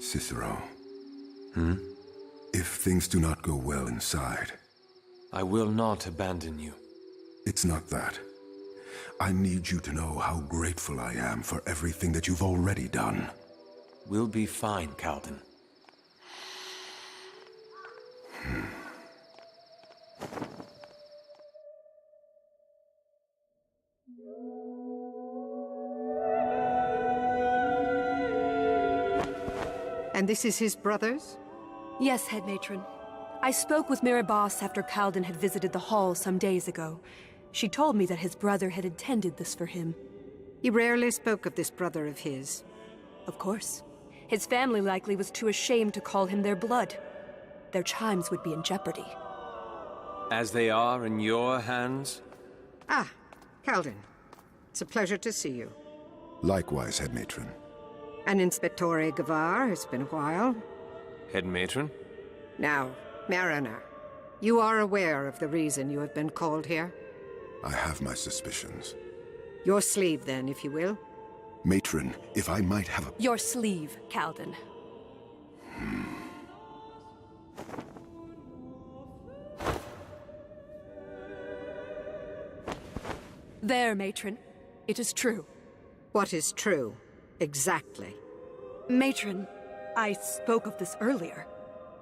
Cicero. If things do not go well inside... I will not abandon you. It's not that. I need you to know how grateful I am for everything that you've already done. We'll be fine, Calden. And this is his brother's? Yes, head matron. I spoke with Mirabas after Calden had visited the hall some days ago. She told me that his brother had intended this for him. He rarely spoke of this brother of his. Of course. His family likely was too ashamed to call him their blood. Their chimes would be in jeopardy. As they are in your hands? Ah, Calden. It's a pleasure to see you. Likewise, head matron. And Inspectore Gavar, it's been a while. Head matron? Now, Mariner, you are aware of the reason you have been called here? I have my suspicions. Your sleeve, then, if you will. Matron, if I might have a... Your sleeve, Calden. There, matron. It is true. What is true, exactly? Matron, I spoke of this earlier.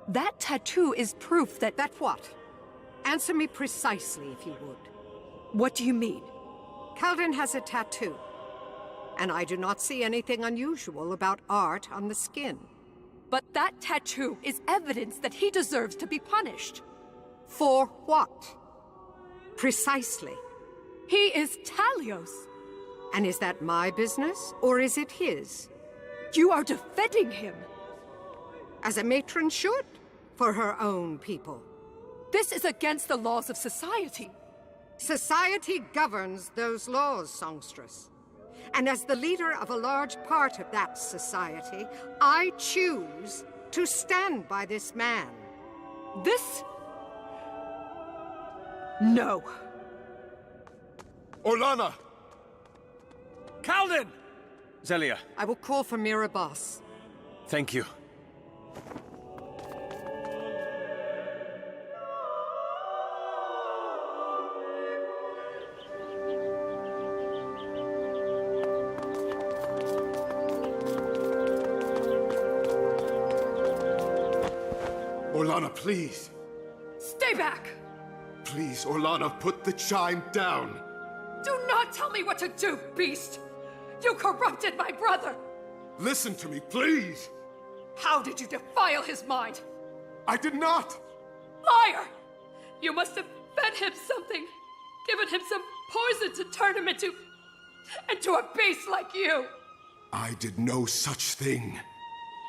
That tattoo is proof that... That what? Answer me precisely, if you would. What do you mean? Calden has a tattoo. And I do not see anything unusual about art on the skin. But that tattoo is evidence that he deserves to be punished. For what? Precisely. He is Talios. And is that my business, or is it his? You are defending him. As a matron should, for her own people. This is against the laws of society. Society governs those laws, songstress. And as the leader of a large part of that society, I choose to stand by this man. This? No. Orlana! Calden! Zelia. I will call for Mirabas. Thank you. Orlana, please. Stay back! Please, Orlana, put the chime down. Do not tell me what to do, beast! You corrupted my brother! Listen to me, please. How did you defile his mind? I did not. Liar! You must have fed him something, given him some poison to turn him into a beast like you! I did no such thing.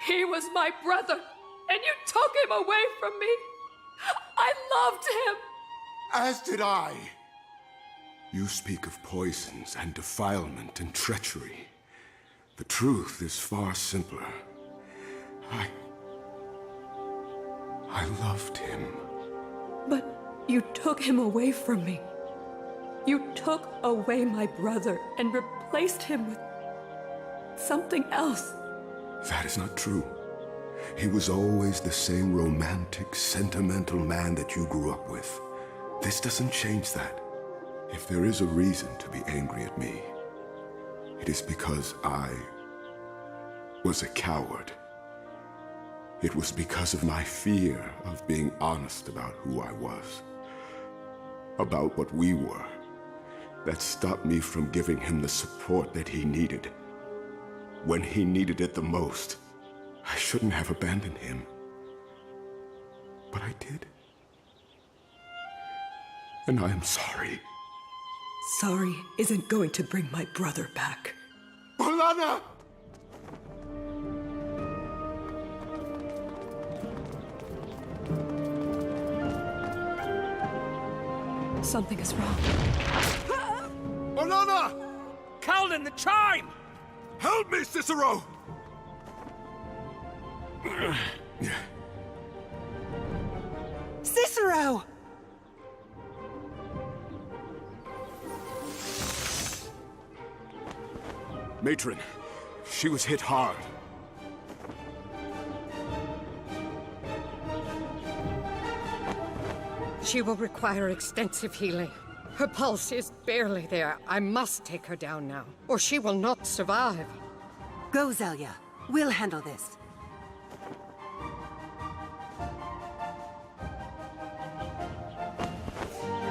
He was my brother, and you took him away from me! I loved him! As did I. You speak of poisons and defilement and treachery. The truth is far simpler. I loved him. But you took him away from me. You took away my brother and replaced him with something else. That is not true. He was always the same romantic, sentimental man that you grew up with. This doesn't change that. If there is a reason to be angry at me, it is because I was a coward. It was because of my fear of being honest about who I was, about what we were, that stopped me from giving him the support that he needed. When he needed it the most, I shouldn't have abandoned him. But I did. And I am sorry. Sorry isn't going to bring my brother back. Orlana! Something is wrong. Orlana! Calden, the chime! Help me, Cicero! Cicero! Matron, she was hit hard. She will require extensive healing. Her pulse is barely there. I must take her down now, or she will not survive. Go, Zelia. We'll handle this.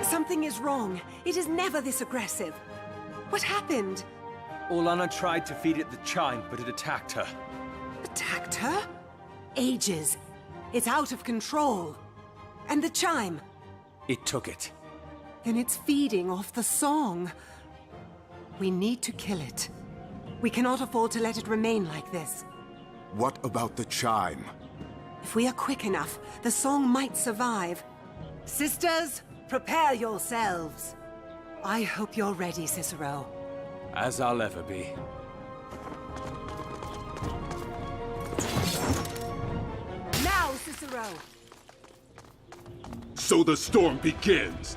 Something is wrong. It is never this aggressive. What happened? Orlana tried to feed it the chime, but it attacked her. Attacked her? Ages. It's out of control. And the chime? It took it. Then it's feeding off the song. We need to kill it. We cannot afford to let it remain like this. What about the chime? If we are quick enough, the song might survive. Sisters, prepare yourselves. I hope you're ready, Cicero. As I'll ever be. Now, Cicero! So the storm begins!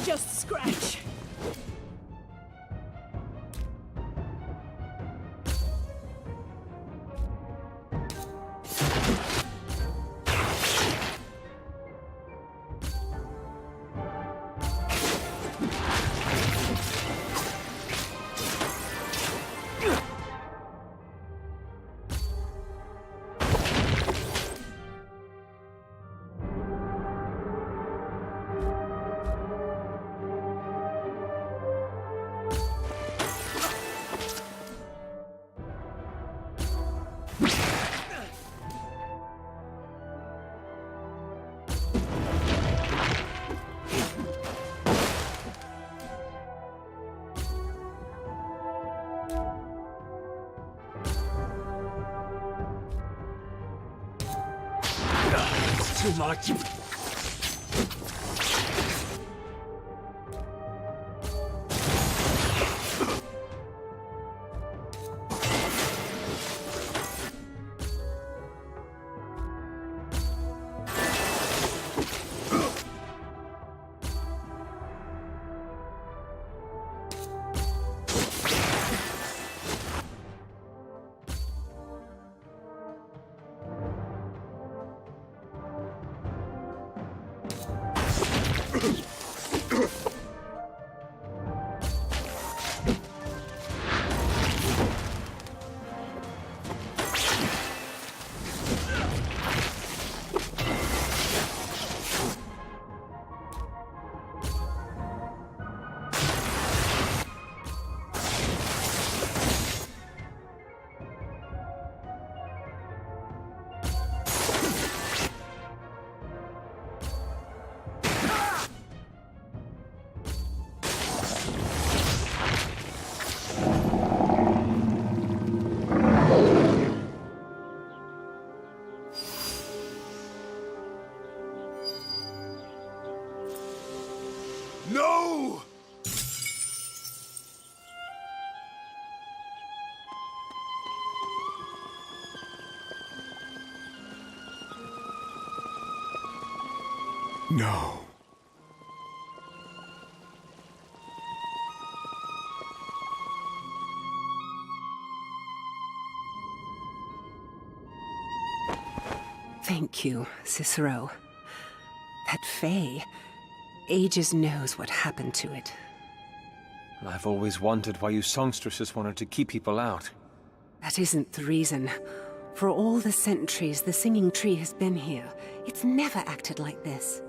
Just scratch. Too much. No! No. Thank you, Cicero. That Fae, ages knows what happened to it. I've always wondered why you songstresses wanted to keep people out. That isn't the reason. For all the centuries the singing tree has been here, it's never acted like this.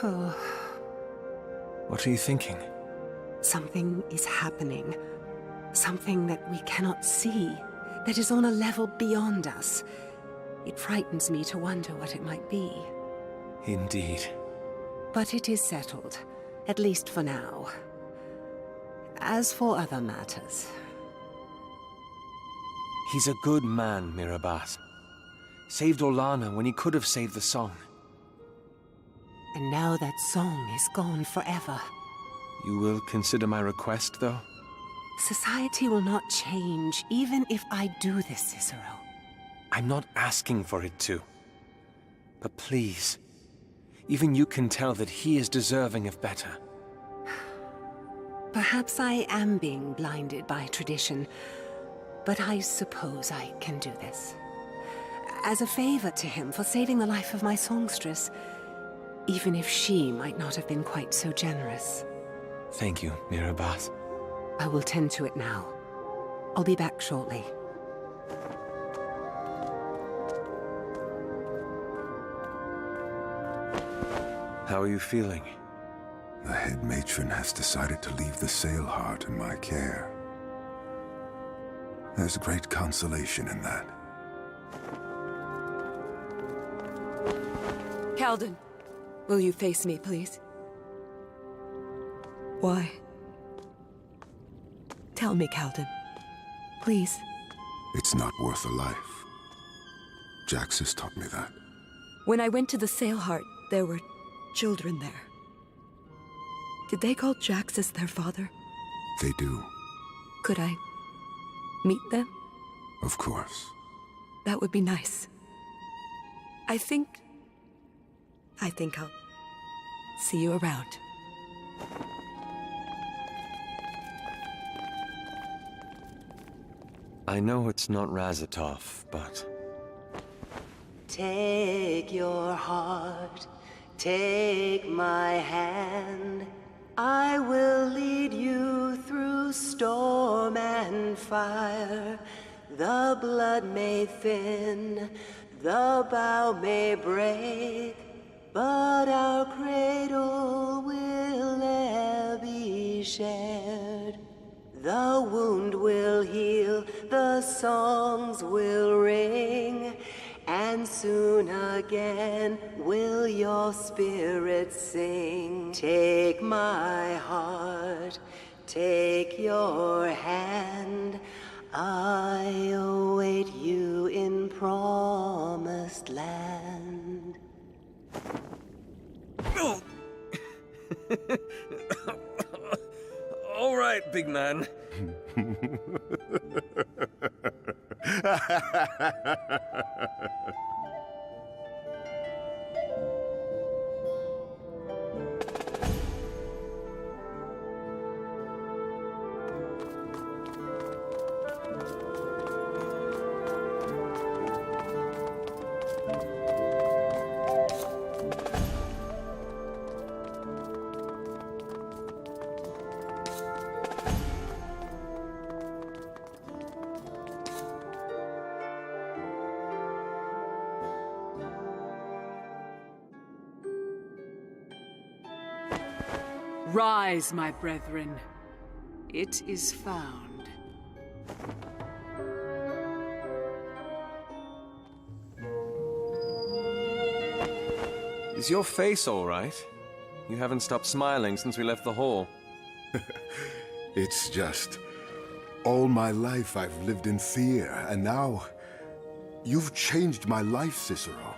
Oh, What are you thinking? something is happening. Something that we cannot see, that is on a level beyond us. It frightens me to wonder what it might be. Indeed. But it is settled, at least for now. As for other matters... He's a good man, Mirabas. Saved Orlana when he could have saved the song. And now that song is gone forever. You will consider my request, though? Society will not change, even if I do this, Cicero. I'm not asking for it to. But please, even you can tell that he is deserving of better. Perhaps I am being blinded by tradition, but I suppose I can do this. As a favor to him for saving the life of my songstress, even if she might not have been quite so generous. Thank you, Mirabas. I will tend to it now. I'll be back shortly. How are you feeling? The head matron has decided to leave the sail heart in my care. There's great consolation in that. Calden, will you face me, please? Why? Tell me, Calden. Please. It's not worth a life. Jax has taught me that. When I went to the Sail Heart, there were children there. Did they call Jax as their father? They do. Could I meet them? Of course. That would be nice. I think I'll see you around. I know it's not Razatov, but... Take your heart, take my hand. I will lead you through storm and fire. The blood may thin, the bow may break, but our cradle will e'er be shared. The wound will heal, the songs will ring, and soon again will your spirit sing. Take my heart, take your hand. I await you in promised land. All right, big man. Rise, my brethren. It is found. Is your face all right? You haven't stopped smiling since we left the hall. It's just... all my life I've lived in fear, and now... you've changed my life, Cicero.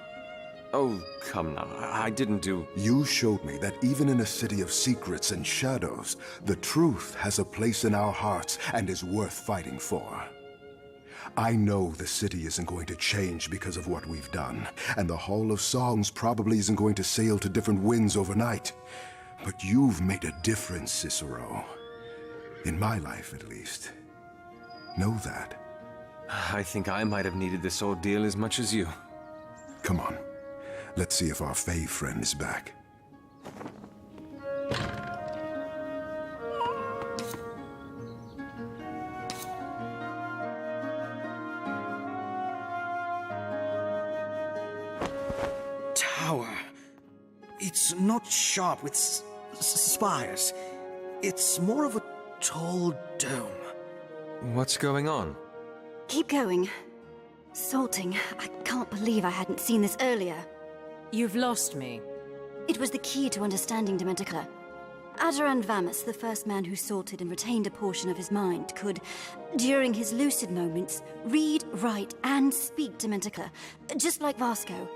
Oh, come now. I didn't do... You showed me that even in a city of secrets and shadows, the truth has a place in our hearts and is worth fighting for. I know the city isn't going to change because of what we've done, and the Hall of Songs probably isn't going to sail to different winds overnight. But you've made a difference, Cicero. In my life, at least. Know that. I think I might have needed this ordeal as much as you. Come on. Let's see if our Fey friend is back. Tower. It's not sharp with spires. It's more of a tall dome. What's going on? Keep going. Salting. I can't believe I hadn't seen this earlier. You've lost me. It was the key to understanding Dementica. Adaran Vamus, the first man who salted and retained a portion of his mind, could, during his lucid moments, read, write, and speak Dementica, just like Vasco.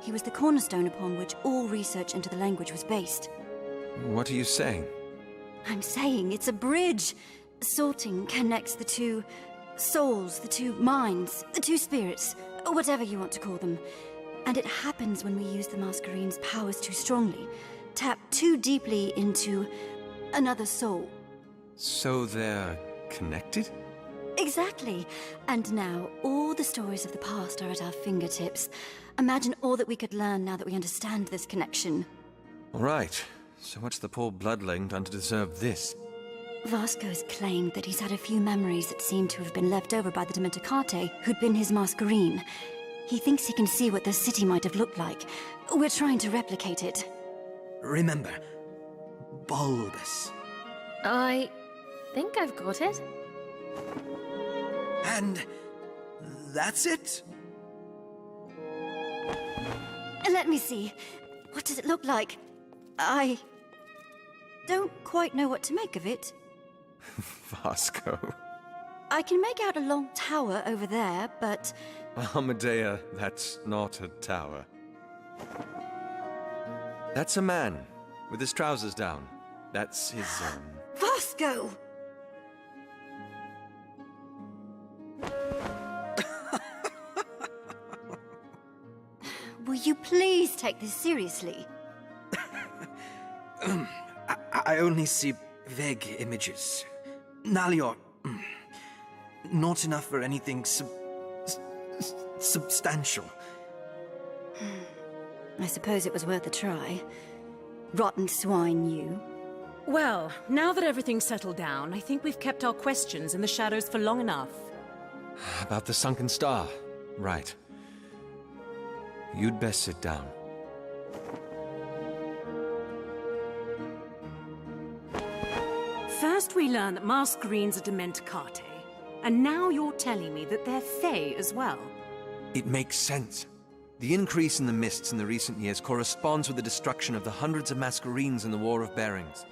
He was the cornerstone upon which all research into the language was based. What are you saying? I'm saying it's a bridge. Salting connects the two souls, the two minds, the two spirits, or whatever you want to call them. And it happens when we use the Mascherines' powers too strongly, tap too deeply into another soul. So they're connected? Exactly. And now, all the stories of the past are at our fingertips. Imagine all that we could learn now that we understand this connection. All right. So what's the poor bloodling done to deserve this? Vasco's claimed that he's had a few memories that seem to have been left over by the Dementicate, who'd been his Masquerine. He thinks he can see what the city might have looked like. We're trying to replicate it. Remember, bulbous. I think I've got it. And that's it? Let me see. What does it look like? I don't quite know what to make of it. Vasco. I can make out a long tower over there, but... Amadea, that's not a tower. That's a man, with his trousers down. That's his, Vasco! Will you please take this seriously? I only see vague images. Nalior, not enough for anything substantial. I suppose it was worth a try. Rotten swine, you. Well, now that everything's settled down, I think we've kept our questions in the shadows for long enough. About the sunken star. Right. You'd best sit down. First we learned that Mascherines are Dementicate, and now you're telling me that they're Fey as well. It makes sense. The increase in the mists in the recent years corresponds with the destruction of the hundreds of Mascherines in the War of Bearings.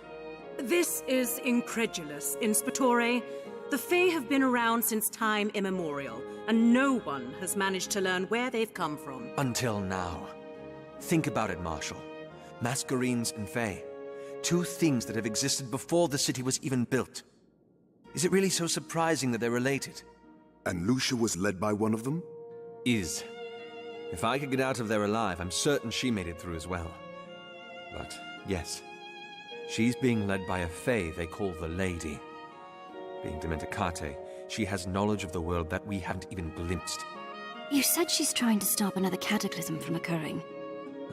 This is incredulous, Inspectore. The Fey have been around since time immemorial, and no one has managed to learn where they've come from. Until now. Think about it, Marshal. Mascherines and Fey. Two things that have existed before the city was even built. Is it really so surprising that they're related? And Lucia was led by one of them? Is. If I could get out of there alive, I'm certain she made it through as well. But, yes. She's being led by a Fey they call the Lady. Being Dementicate, she has knowledge of the world that we haven't even glimpsed. You said she's trying to stop another cataclysm from occurring.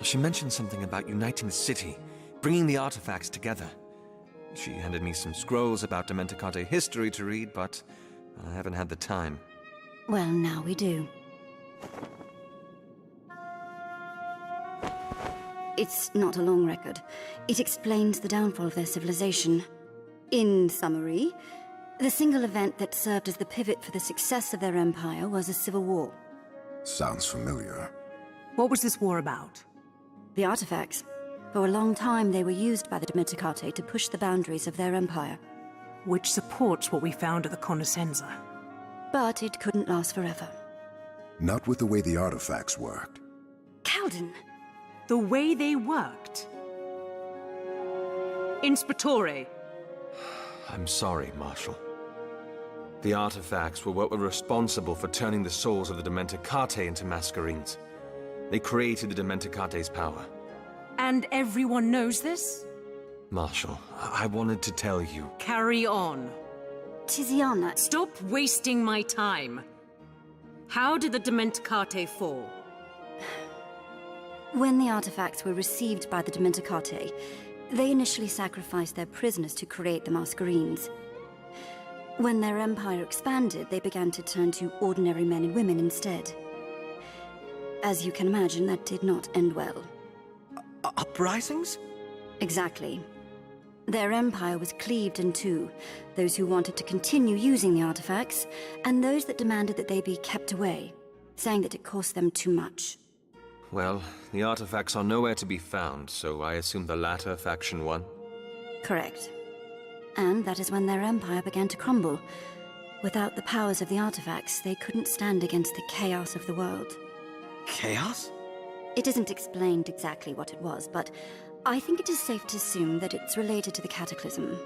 She mentioned something about uniting the city, bringing the artifacts together. She handed me some scrolls about Dementicate history to read, but I haven't had the time. Well, now we do. It's not a long record. It explains the downfall of their civilization. In summary, the single event that served as the pivot for the success of their empire was a civil war. Sounds familiar. What was this war about? The artifacts. For a long time, they were used by the Dementicate to push the boundaries of their empire. Which supports what we found at the Conoscenza. But it couldn't last forever. Not with the way the artifacts worked. Calden! The way they worked? Inspectore! I'm sorry, Marshal. The artifacts were what were responsible for turning the souls of the Dementicate into Mascherines. They created the Dementicate's power. And everyone knows this? Marshal, I wanted to tell you. Carry on. Tiziana... Stop wasting my time. How did the Dementicate fall? When the artifacts were received by the Dimenticate, they initially sacrificed their prisoners to create the Mascherines. When their empire expanded, they began to turn to ordinary men and women instead. As you can imagine, that did not end well. Uprisings? Exactly. Their empire was cleaved in two, those who wanted to continue using the artifacts, and those that demanded that they be kept away, saying that it cost them too much. Well, the artifacts are nowhere to be found, so I assume the latter faction won? Correct. And that is when their empire began to crumble. Without the powers of the artifacts, they couldn't stand against the chaos of the world. Chaos? It isn't explained exactly what it was, but I think it is safe to assume that it's related to the Cataclysm.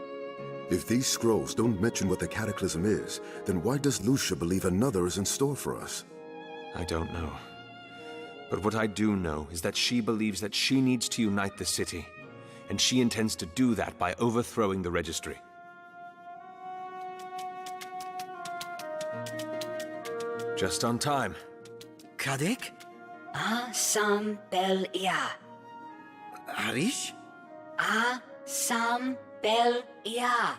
If these scrolls don't mention what the Cataclysm is, then why does Lucia believe another is in store for us? I don't know. But what I do know is that she believes that she needs to unite the city, and she intends to do that by overthrowing the Registry. Just on time. Kadik? Sam Bel Ia. Harish? Sam Bel Ia.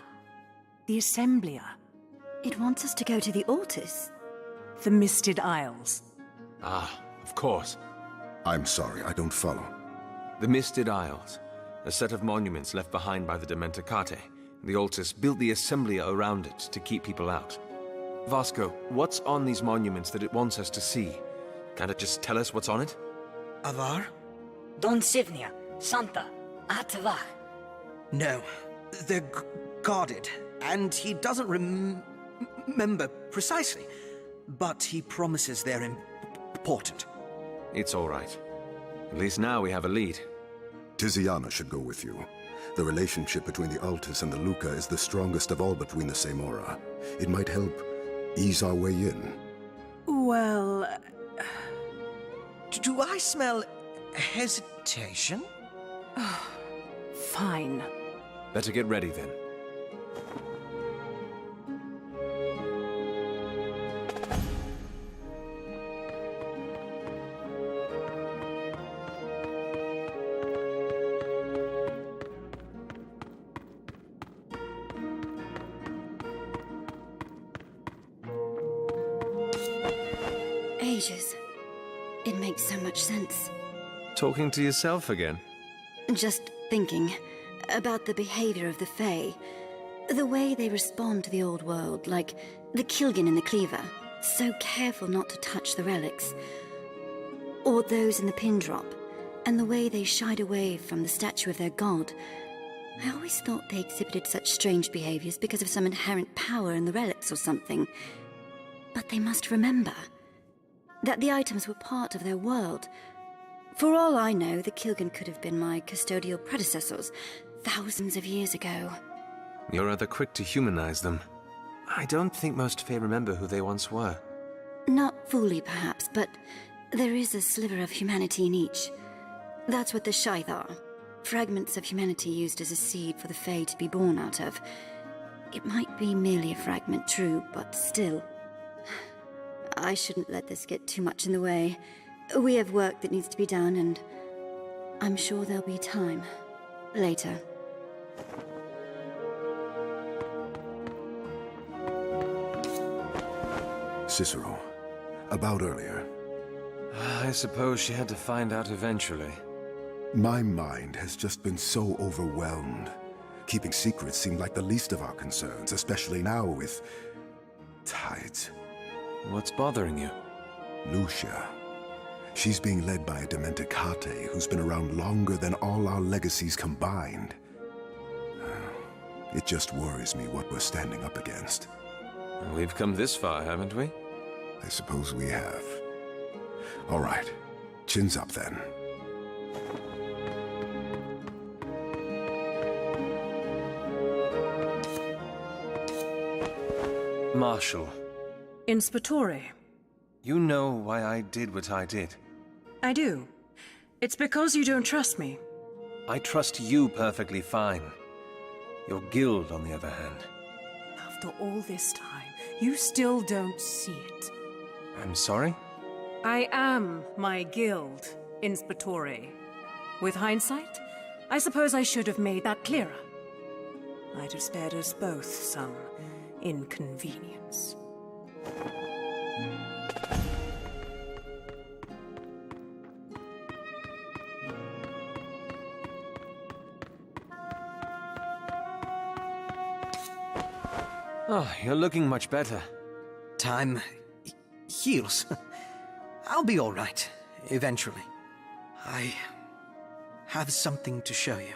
The Assemblia. It wants us to go to the Altus. The Misted Isles. Ah, of course. I'm sorry, I don't follow. The Misted Isles. A set of monuments left behind by the Dimenticate. The Altus built the Assemblia around it to keep people out. Vasco, what's on these monuments that it wants us to see? Can't it just tell us what's on it? Avar? Don Sivnia. Santa. Atavar. No. They're guarded, and he doesn't remember precisely. But he promises they're important. It's all right. At least now we have a lead. Tiziana should go with you. The relationship between the Altus and the Luca is the strongest of all between the Semora. It might help ease our way in. Well... Do I smell hesitation? fine. Better get ready then. Ages. It makes so much sense. Talking to yourself again? Just thinking about the behavior of the Fae. The way they respond to the old world, like the Kilgan in the Cleaver, so careful not to touch the relics. Or those in the Pin Drop, and the way they shied away from the statue of their god. I always thought they exhibited such strange behaviors because of some inherent power in the relics or something. But they must remember that the items were part of their world. For all I know, the Kilgan could have been my custodial predecessors thousands of years ago. You're rather quick to humanize them. I don't think most Fae remember who they once were. Not fully, perhaps, but there is a sliver of humanity in each. That's what the Scythe are. Fragments of humanity used as a seed for the Fae to be born out of. It might be merely a fragment, true, but still. I shouldn't let this get too much in the way. We have work that needs to be done, and I'm sure there'll be time. Later. Cicero, about earlier. I suppose she had to find out eventually. My mind has just been so overwhelmed. Keeping secrets seemed like the least of our concerns, especially now with tides. What's bothering you? Lucia. She's being led by a Dimenticate who's been around longer than all our legacies combined. It just worries me what we're standing up against. We've come this far, haven't we? I suppose we have. All right. Chins up then. Marshal. Inspetore. You know why I did what I did. I do. It's because you don't trust me. I trust you perfectly fine. Your guild, on the other hand. After all this time, you still don't see it. I'm sorry? I am my guild. in Spatore. With hindsight, I suppose I should have made that clearer. Might have spared us both some inconvenience. Oh, you're looking much better. Time heals. I'll be all right, eventually. I have something to show you.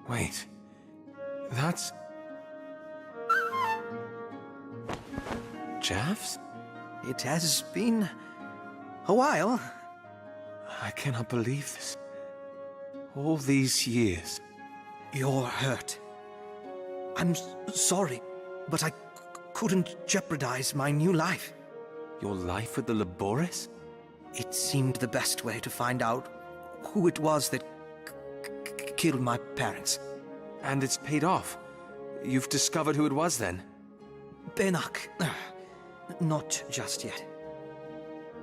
Wait. That's... Javs? It has been a while. I cannot believe this. All these years. You're hurt. I'm sorry, but I couldn't jeopardize my new life. Your life with the Labores? It seemed the best way to find out who it was that killed my parents. And it's paid off. You've discovered who it was then? Benak. Not just yet.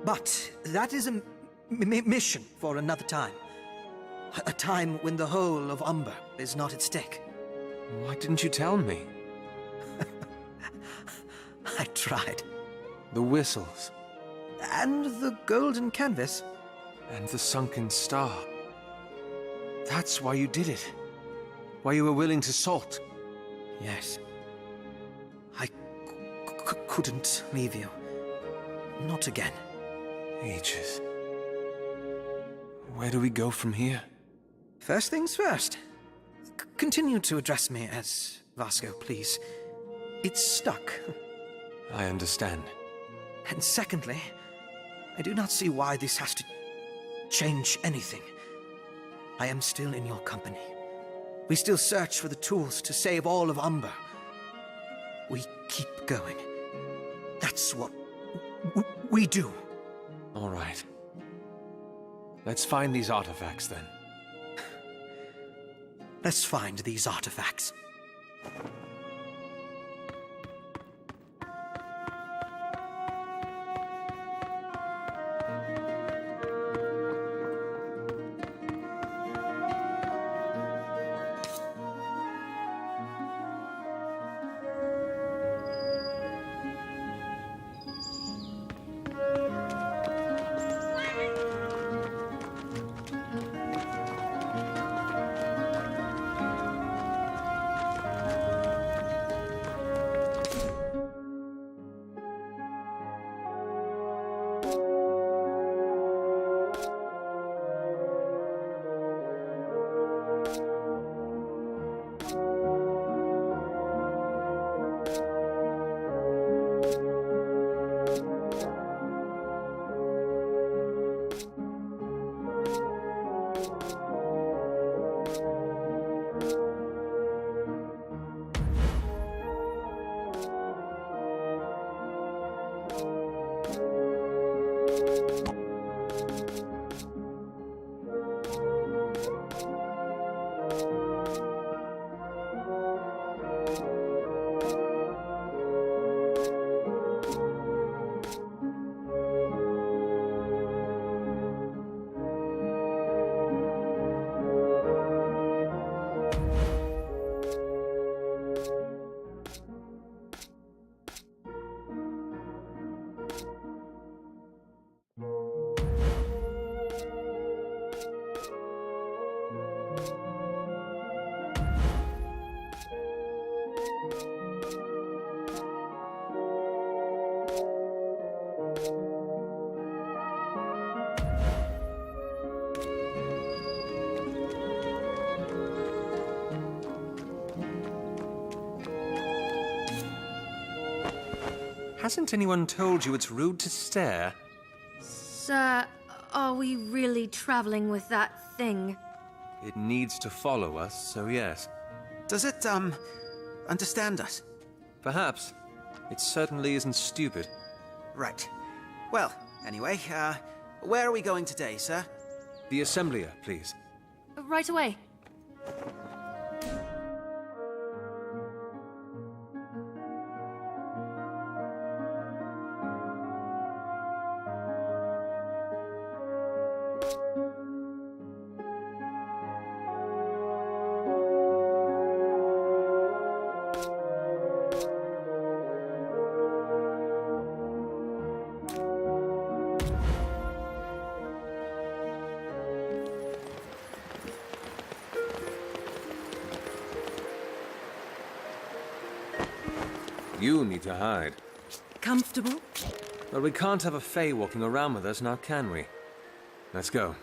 But that is a mission for another time. A time when the whole of Umber is not at stake. Why didn't you tell me? I tried. The whistles. And the golden canvas. And the sunken star. That's why you did it. Why you were willing to salt. Yes. I couldn't leave you. Not again. Ages. Where do we go from here? First things first. Continue to address me as Vasco, please. It's stuck. I understand. And secondly, I do not see why this has to change anything. I am still in your company. We still search for the tools to save all of Umber. We keep going. That's what we do. All right. Let's find these artifacts then. Let's find these artifacts. Hasn't anyone told you it's rude to stare? Sir, are we really traveling with that thing? It needs to follow us, so yes. Does it, understand us? Perhaps. It certainly isn't stupid. Right. Well, anyway, where are we going today, sir? The Assemblia, please. Right away. You need to hide. Comfortable? Well, we can't have a Fae walking around with us, now can we? Let's go.